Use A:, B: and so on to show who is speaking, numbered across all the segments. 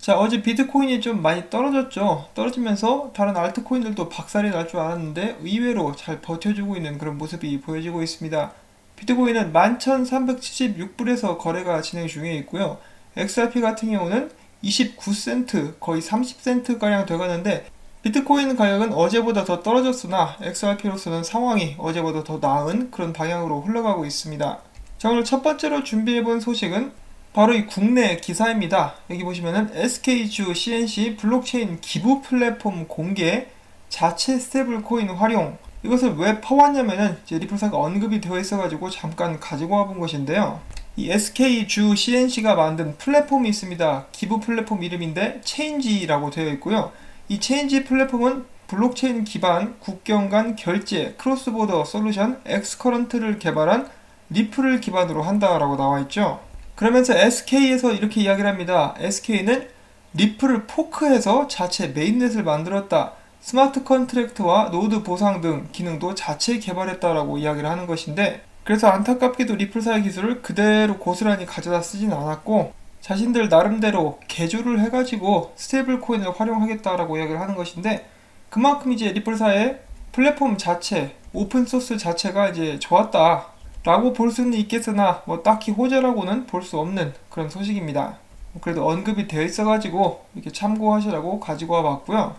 A: 자, 어제 비트코인이 좀 많이 떨어졌죠. 떨어지면서 다른 알트코인들도 박살이 날 줄 알았는데 의외로 잘 버텨주고 있는 그런 모습이 보여지고 있습니다. 비트코인은 11,376불에서 거래가 진행 중에 있고요. XRP 같은 경우는 29센트, 거의 30센트가량 돼가는데 비트코인 가격은 어제보다 더 떨어졌으나 XRP로서는 상황이 어제보다 더 나은 그런 방향으로 흘러가고 있습니다. 자, 오늘 첫 번째로 준비해본 소식은 바로 이 국내 기사입니다. 여기 보시면은 SK주 CNC 블록체인 기부 플랫폼 공개, 자체 스테이블 코인 활용. 이것을 왜 퍼왔냐면은 이제 리플사가 언급이 되어 있어가지고 잠깐 가지고 와본 것인데요. 이 SK주 CNC가 만든 플랫폼이 있습니다. 기부 플랫폼 이름인데 체인지라고 되어 있고요. 이 체인지 플랫폼은 블록체인 기반 국경 간 결제 크로스보더 솔루션 엑스커런트를 개발한 리플을 기반으로 한다라고 나와 있죠. 그러면서 SK에서 이렇게 이야기를 합니다. SK는 리플을 포크해서 자체 메인넷을 만들었다. 스마트 컨트랙트와 노드 보상 등 기능도 자체 개발했다라고 이야기를 하는 것인데, 그래서 안타깝게도 리플사의 기술을 그대로 고스란히 가져다 쓰진 않았고 자신들 나름대로 개조를 해가지고 스테이블 코인을 활용하겠다라고 이야기를 하는 것인데, 그만큼 이제 리플사의 플랫폼 자체, 오픈소스 자체가 이제 좋았다 라고 볼 수는 있겠으나 뭐 딱히 호재라고는 볼 수 없는 그런 소식입니다. 그래도 언급이 되어 있어가지고 이렇게 참고하시라고 가지고 와봤고요.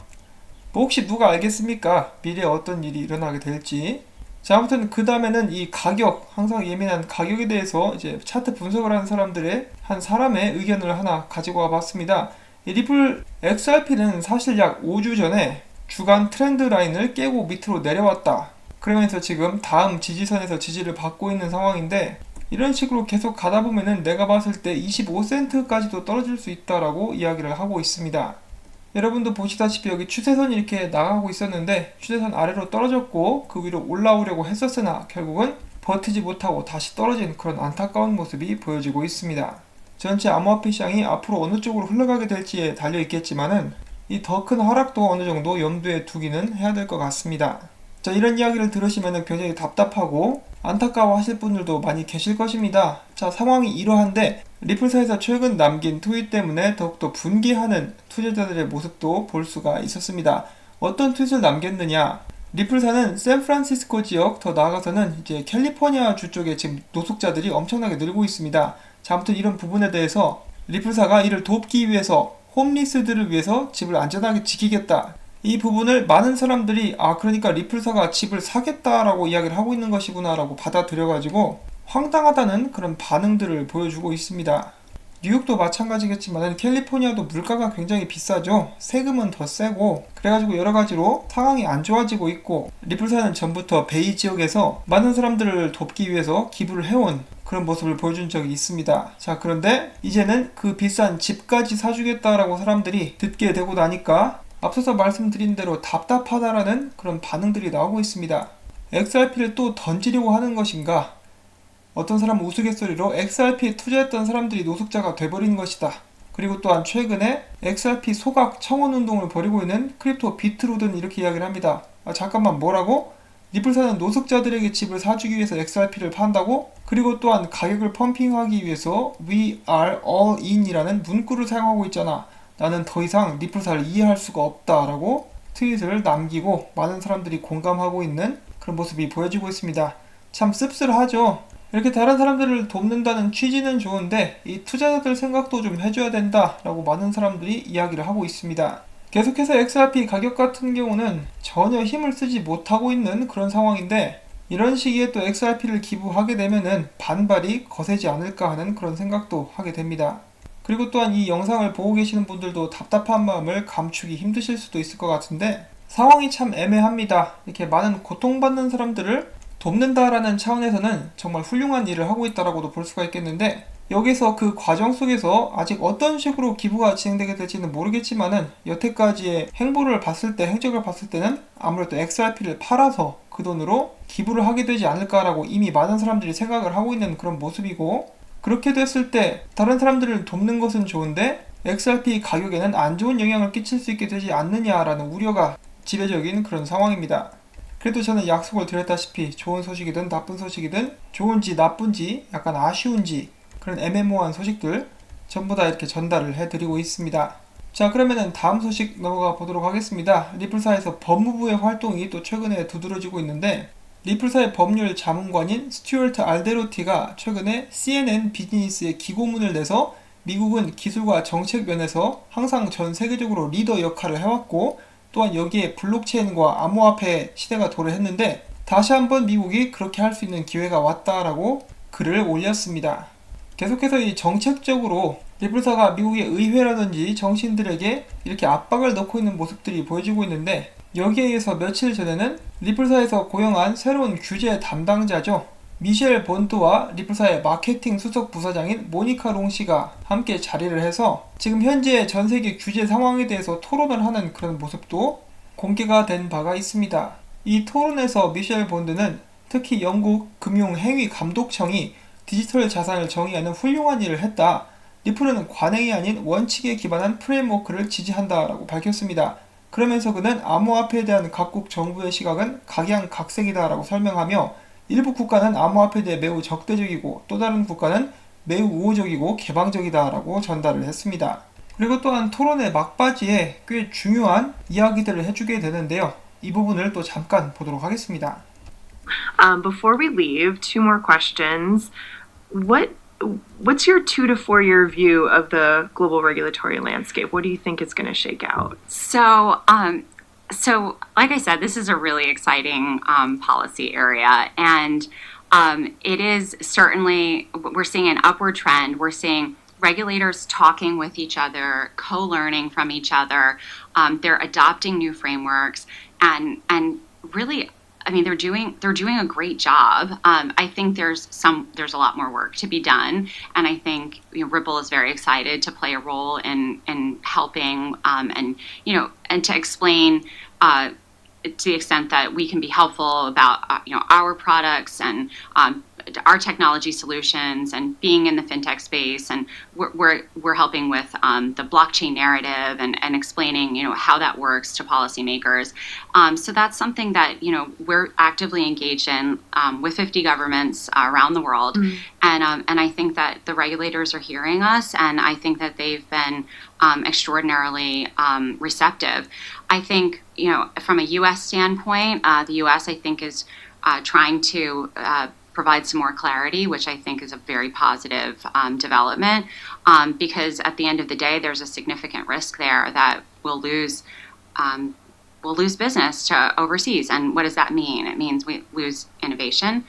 A: 뭐 혹시 누가 알겠습니까? 미래에 어떤 일이 일어나게 될지. 자, 아무튼 그 다음에는 이 가격, 항상 예민한 가격에 대해서 이제 차트 분석을 하는 사람들의 한 사람의 의견을 하나 가지고 와봤습니다. 이 리플 XRP는 사실 약 5주 전에 주간 트렌드 라인을 깨고 밑으로 내려왔다. 그러면서 지금 다음 지지선에서 지지를 받고 있는 상황인데, 이런 식으로 계속 가다 보면은 내가 봤을 때 25센트까지도 떨어질 수 있다라고 이야기를 하고 있습니다. 여러분도 보시다시피 여기 추세선이 이렇게 나가고 있었는데 추세선 아래로 떨어졌고 그 위로 올라오려고 했었으나 결국은 버티지 못하고 다시 떨어진 그런 안타까운 모습이 보여지고 있습니다. 전체 암호화폐 시장이 앞으로 어느 쪽으로 흘러가게 될지에 달려 있겠지만은 이 더 큰 하락도 어느 정도 염두에 두기는 해야 될 것 같습니다. 자, 이런 이야기를 들으시면 굉장히 답답하고 안타까워 하실 분들도 많이 계실 것입니다. 자, 상황이 이러한데 리플사에서 최근 남긴 트윗 때문에 더욱더 분개하는 투자자들의 모습도 볼 수가 있었습니다. 어떤 트윗을 남겼느냐? 리플사는 샌프란시스코 지역, 더 나아가서는 이제 캘리포니아 주 쪽에 지금 노숙자들이 엄청나게 늘고 있습니다. 자, 아무튼 이런 부분에 대해서 리플사가 이를 돕기 위해서 홈리스들을 위해서 집을 안전하게 지키겠다. 이 부분을 많은 사람들이 그러니까 리플사가 집을 사겠다라고 이야기를 하고 있는 것이구나 라고 받아들여가지고 황당하다는 그런 반응들을 보여주고 있습니다. 뉴욕도 마찬가지겠지만 캘리포니아도 물가가 굉장히 비싸죠. 세금은 더 세고 그래가지고 여러가지로 상황이 안 좋아지고 있고, 리플사는 전부터 베이 지역에서 많은 사람들을 돕기 위해서 기부를 해온 그런 모습을 보여준 적이 있습니다. 자, 그런데 이제는 그 비싼 집까지 사주겠다라고 사람들이 듣게 되고 나니까 앞서서 말씀드린 대로 답답하다라는 그런 반응들이 나오고 있습니다. XRP를 또 던지려고 하는 것인가? 어떤 사람은 우스갯소리로 XRP에 투자했던 사람들이 노숙자가 돼버린 것이다. 그리고 또한 최근에 XRP 소각 청원 운동을 벌이고 있는 크립토 비트로드는 이렇게 이야기를 합니다. 잠깐만, 뭐라고? 리플사는 노숙자들에게 집을 사주기 위해서 XRP를 판다고? 그리고 또한 가격을 펌핑하기 위해서 We are all in 이라는 문구를 사용하고 있잖아. 나는 더 이상 리플사를 이해할 수가 없다라고 트윗을 남기고 많은 사람들이 공감하고 있는 그런 모습이 보여지고 있습니다. 참 씁쓸하죠. 이렇게 다른 사람들을 돕는다는 취지는 좋은데 이 투자자들 생각도 좀 해줘야 된다라고 많은 사람들이 이야기를 하고 있습니다. 계속해서 XRP 가격 같은 경우는 전혀 힘을 쓰지 못하고 있는 그런 상황인데, 이런 시기에 또 XRP를 기부하게 되면은 반발이 거세지 않을까 하는 그런 생각도 하게 됩니다. 그리고 또한 이 영상을 보고 계시는 분들도 답답한 마음을 감추기 힘드실 수도 있을 것 같은데, 상황이 참 애매합니다. 이렇게 많은 고통받는 사람들을 돕는다라는 차원에서는 정말 훌륭한 일을 하고 있다라고도 볼 수가 있겠는데, 여기서 그 과정 속에서 아직 어떤 식으로 기부가 진행되게 될지는 모르겠지만은 여태까지의 행적을 봤을 때는 아무래도 XRP를 팔아서 그 돈으로 기부를 하게 되지 않을까라고 이미 많은 사람들이 생각을 하고 있는 그런 모습이고, 그렇게 됐을 때 다른 사람들을 돕는 것은 좋은데 XRP 가격에는 안 좋은 영향을 끼칠 수 있게 되지 않느냐라는 우려가 지배적인 그런 상황입니다. 그래도 저는 약속을 드렸다시피 좋은 소식이든 나쁜 소식이든 좋은지 나쁜지 약간 아쉬운지 그런 애매모호한 소식들 전부 다 이렇게 전달을 해드리고 있습니다. 자, 그러면은 다음 소식 넘어가 보도록 하겠습니다. 리플사에서 법무부의 활동이 또 최근에 두드러지고 있는데, 리플사의 법률 자문관인 스튜어트 알데로티가 최근에 CNN 비즈니스에 기고문을 내서 미국은 기술과 정책 면에서 항상 전 세계적으로 리더 역할을 해왔고, 또한 여기에 블록체인과 암호화폐 시대가 도래했는데 다시 한번 미국이 그렇게 할 수 있는 기회가 왔다라고 글을 올렸습니다. 계속해서 이 정책적으로 리플사가 미국의 의회라든지 정치인들에게 이렇게 압박을 넣고 있는 모습들이 보여지고 있는데, 여기에 의해서 며칠 전에는 리플사에서 고용한 새로운 규제 담당자죠. 미셸 본드와 리플사의 마케팅 수석 부사장인 모니카 롱 씨가 함께 자리를 해서 지금 현재 전 세계 규제 상황에 대해서 토론을 하는 그런 모습도 공개가 된 바가 있습니다. 이 토론에서 미셸 본드는 특히 영국 금융행위감독청이 디지털 자산을 정의하는 훌륭한 일을 했다. 리플은 관행이 아닌 원칙에 기반한 프레임워크를 지지한다라고 밝혔습니다. 그러면서 그는 암호화폐에 대한 각국 정부의 시각은 각양각색이다라고 설명하며 일부 국가는 암호화폐에 대해 매우 적대적이고 또 다른 국가는 매우 우호적이고 개방적이다라고 전달을 했습니다. 그리고 또한 토론의 막바지에 꽤 중요한 이야기들을 해주게 되는데요. 이 부분을 또 잠깐 보도록 하겠습니다.
B: Before we leave, two more questions. What's your 2 to 4 year view of the global regulatory landscape? What do you think is going to shake out?
C: So, like I said, this is a really exciting policy area, and it is certainly, we're seeing an upward trend. We're seeing regulators talking with each other, co-learning from each other. They're adopting new frameworks, and really, I mean, they're doing a great job. I think there's a lot more work to be done, and I think Ripple is very excited to play a role in helping and to explain to the extent that we can be helpful about our products and our technology solutions and being in the fintech space, and we're helping with the blockchain narrative and explaining how that works to policymakers. So that's something that we're actively engaged in with 50 governments around the world, and I think that the regulators are hearing us, and I think that they've been extraordinarily receptive. I think from a U.S. standpoint, the U.S. I think is trying to provide some more clarity, which I think is a very positive development, because at the end of the day, there's a significant risk there that we'll lose business to overseas. And what does that mean? It means we lose innovation,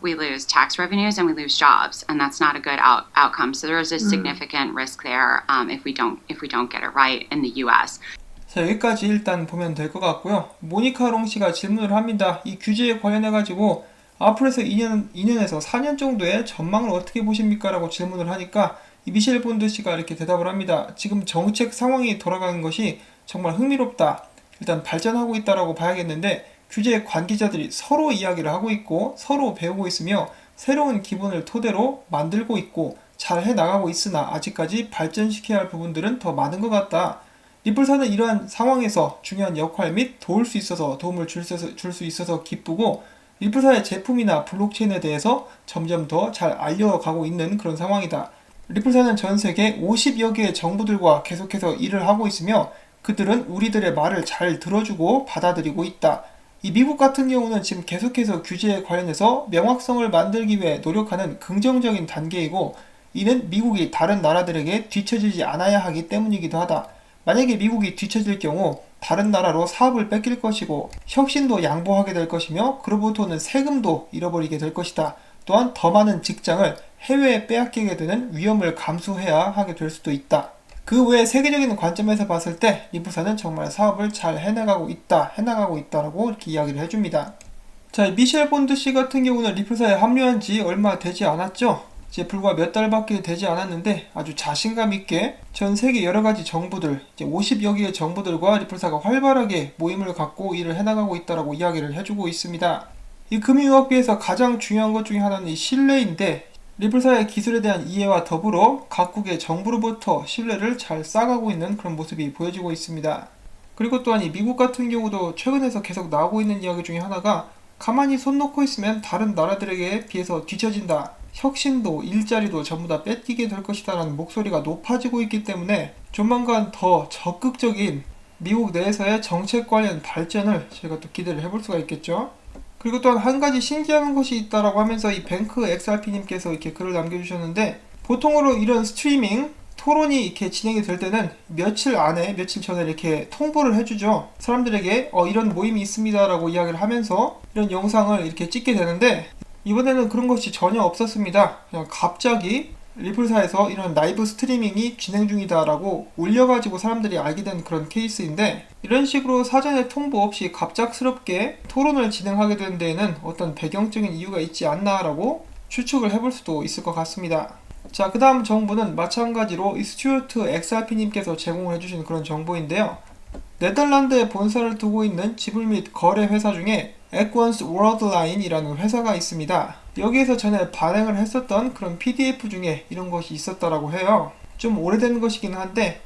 C: we lose tax revenues, and we lose jobs, and that's not a good outcome. So there is a significant risk there if we don't get it right in the U.S.
A: 자, 여기까지 일단 보면 될 것 같고요. 모니카 롱 씨가 질문을 합니다. 이 규제에 관련해가지고 앞으로서 2년에서 4년 정도의 전망을 어떻게 보십니까? 라고 질문을 하니까 이 미셸 본드 씨가 이렇게 대답을 합니다. 지금 정책 상황이 돌아가는 것이 정말 흥미롭다. 일단 발전하고 있다라고 봐야겠는데, 규제 관계자들이 서로 이야기를 하고 있고 서로 배우고 있으며 새로운 기본을 토대로 만들고 있고 잘 해나가고 있으나 아직까지 발전시켜야 할 부분들은 더 많은 것 같다. 리플사는 이러한 상황에서 중요한 역할 및 도움을 줄 수 있어서 기쁘고, 리플사의 제품이나 블록체인에 대해서 점점 더 잘 알려가고 있는 그런 상황이다. 리플사는 전 세계 50여 개의 정부들과 계속해서 일을 하고 있으며 그들은 우리들의 말을 잘 들어주고 받아들이고 있다. 이 미국 같은 경우는 지금 계속해서 규제에 관련해서 명확성을 만들기 위해 노력하는 긍정적인 단계이고, 이는 미국이 다른 나라들에게 뒤처지지 않아야 하기 때문이기도 하다. 만약에 미국이 뒤처질 경우 다른 나라로 사업을 뺏길 것이고 혁신도 양보하게 될 것이며 그로부터 오는 세금도 잃어버리게 될 것이다. 또한 더 많은 직장을 해외에 빼앗기게 되는 위험을 감수해야 하게 될 수도 있다. 그 외에 세계적인 관점에서 봤을 때 리플사는 정말 사업을 잘 해나가고 있다라고 이렇게 이야기를 해줍니다. 자, 미셸 본드 씨 같은 경우는 리플사에 합류한 지 얼마 되지 않았죠? 이제 불과 몇 달밖에 되지 않았는데 아주 자신감 있게 전 세계 여러 가지 정부들, 이제 50여 개의 정부들과 리플사가 활발하게 모임을 갖고 일을 해나가고 있다라고 이야기를 해주고 있습니다. 이 금융업계에서 가장 중요한 것 중에 하나는 이 신뢰인데, 리플사의 기술에 대한 이해와 더불어 각국의 정부로부터 신뢰를 잘 쌓아가고 있는 그런 모습이 보여지고 있습니다. 그리고 또한 이 미국 같은 경우도 최근에서 계속 나오고 있는 이야기 중에 하나가 가만히 손 놓고 있으면 다른 나라들에게 비해서 뒤처진다. 혁신도 일자리도 전부 다 뺏기게 될 것이다 라는 목소리가 높아지고 있기 때문에 조만간 더 적극적인 미국 내에서의 정책 관련 발전을 저희가 또 기대를 해볼 수가 있겠죠. 그리고 또한 한 가지 신기한 것이 있다라고 하면서 이 뱅크 XRP님께서 이렇게 글을 남겨주셨는데, 보통으로 이런 스트리밍 토론이 이렇게 진행이 될 때는 며칠 전에 이렇게 통보를 해주죠. 사람들에게 이런 모임이 있습니다라고 이야기를 하면서 이런 영상을 이렇게 찍게 되는데, 이번에는 그런 것이 전혀 없었습니다. 그냥 갑자기 리플사에서 이런 라이브 스트리밍이 진행 중이다라고 올려가지고 사람들이 알게 된 그런 케이스인데, 이런 식으로 사전에 통보 없이 갑작스럽게 토론을 진행하게 된 데에는 어떤 배경적인 이유가 있지 않나라고 추측을 해볼 수도 있을 것 같습니다. 자, 그 다음 정보는 마찬가지로 이 스튜어트 XRP님께서 제공을 해주신 그런 정보인데요. 네덜란드에 본사를 두고 있는 지불 및 거래 회사 중에 에퀀스 월드라인이라는 회사가 있습니다. 여기에서 전에 발행을 했었던 그런 PDF 중에 이런 것이 있었다라고 해요. 좀 오래된 것이긴 한데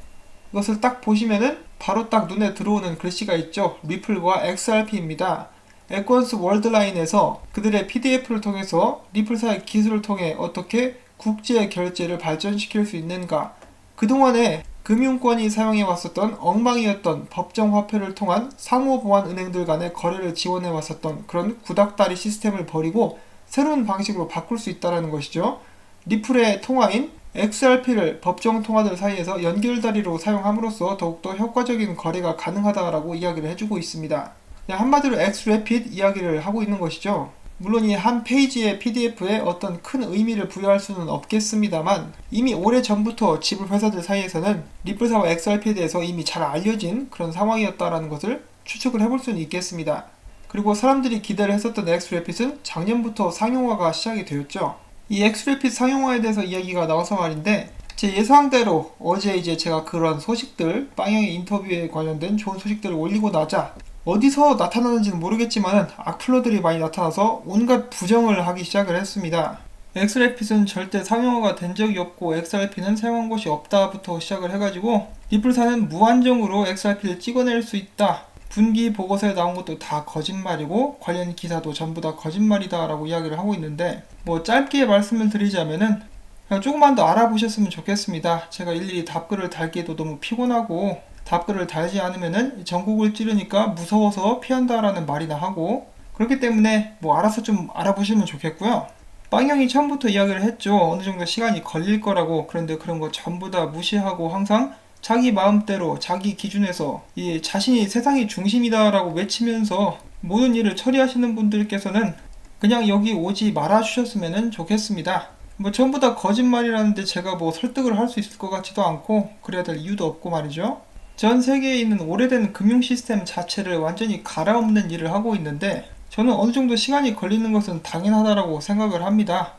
A: 이것을 딱 보시면은 바로 딱 눈에 들어오는 글씨가 있죠. 리플과 XRP입니다. 에퀀스 월드라인에서 그들의 PDF를 통해서 리플사의 기술을 통해 어떻게 국제 결제를 발전시킬 수 있는가, 그동안에 금융권이 사용해왔었던 엉망이었던 법정 화폐를 통한 상호보안 은행들 간의 거래를 지원해왔었던 그런 구닥다리 시스템을 버리고 새로운 방식으로 바꿀 수 있다는 것이죠. 리플의 통화인 XRP를 법정 통화들 사이에서 연결다리로 사용함으로써 더욱더 효과적인 거래가 가능하다라고 이야기를 해주고 있습니다. 한마디로 X래피드 이야기를 하고 있는 것이죠. 물론 이 한 페이지의 PDF에 어떤 큰 의미를 부여할 수는 없겠습니다만, 이미 오래전부터 지불 회사들 사이에서는 리플사와 XRP에 대해서 이미 잘 알려진 그런 상황이었다라는 것을 추측을 해볼 수는 있겠습니다. 그리고 사람들이 기대를 했었던 X래핏은 작년부터 상용화가 시작이 되었죠. 이 X래핏 상용화에 대해서 이야기가 나와서 말인데, 제 예상대로 어제 이제 제가 그런 소식들, 빵영의 인터뷰에 관련된 좋은 소식들을 올리고 나자 어디서 나타나는지는 모르겠지만 악플러들이 많이 나타나서 온갖 부정을 하기 시작을 했습니다. 엑스래핏은 절대 상용화가 된 적이 없고 XRP는 사용한 것이 없다부터 시작을 해가지고 리플사는 무한정으로 XRP를 찍어낼 수 있다, 분기 보고서에 나온 것도 다 거짓말이고 관련 기사도 전부 다 거짓말이다 라고 이야기를 하고 있는데, 뭐 짧게 말씀을 드리자면은 그냥 조금만 더 알아보셨으면 좋겠습니다. 제가 일일이 답글을 달기에도 너무 피곤하고, 답글을 달지 않으면은 전국을 찌르니까 무서워서 피한다라는 말이나 하고, 그렇기 때문에 뭐 알아서 좀 알아보시면 좋겠고요. 빵형이 처음부터 이야기를 했죠. 어느 정도 시간이 걸릴 거라고. 그런데 그런 거 전부 다 무시하고 항상 자기 마음대로 자기 기준에서 이 자신이 세상의 중심이다라고 외치면서 모든 일을 처리하시는 분들께서는 그냥 여기 오지 말아 주셨으면 좋겠습니다. 뭐 전부 다 거짓말이라는데 제가 뭐 설득을 할 수 있을 것 같지도 않고 그래야 될 이유도 없고 말이죠. 전 세계에 있는 오래된 금융 시스템 자체를 완전히 갈아엎는 일을 하고 있는데, 저는 어느 정도 시간이 걸리는 것은 당연하다라고 생각을 합니다.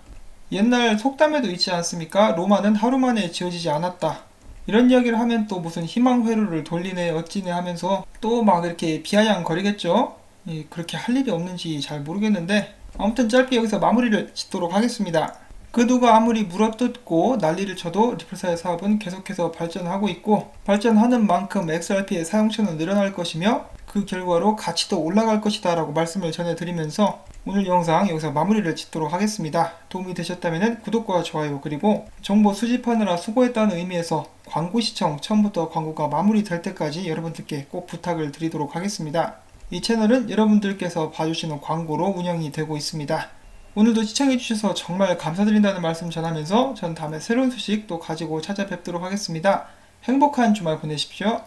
A: 옛날 속담에도 있지 않습니까? 로마는 하루 만에 지어지지 않았다. 이런 이야기를 하면 또 무슨 희망 회로를 돌리네 어찌네 하면서 또 막 이렇게 비아냥거리겠죠? 그렇게 할 일이 없는지 잘 모르겠는데, 아무튼 짧게 여기서 마무리를 짓도록 하겠습니다. 그 누가 아무리 물어뜯고 난리를 쳐도 리플사의 사업은 계속해서 발전하고 있고, 발전하는 만큼 XRP의 사용처는 늘어날 것이며 그 결과로 가치도 올라갈 것이다 라고 말씀을 전해드리면서 오늘 영상 여기서 마무리를 짓도록 하겠습니다. 도움이 되셨다면 구독과 좋아요, 그리고 정보 수집하느라 수고했다는 의미에서 광고 시청, 처음부터 광고가 마무리될 때까지 여러분들께 꼭 부탁을 드리도록 하겠습니다. 이 채널은 여러분들께서 봐주시는 광고로 운영이 되고 있습니다. 오늘도 시청해주셔서 정말 감사드린다는 말씀 전하면서 전 다음에 새로운 소식 또 가지고 찾아뵙도록 하겠습니다. 행복한 주말 보내십시오.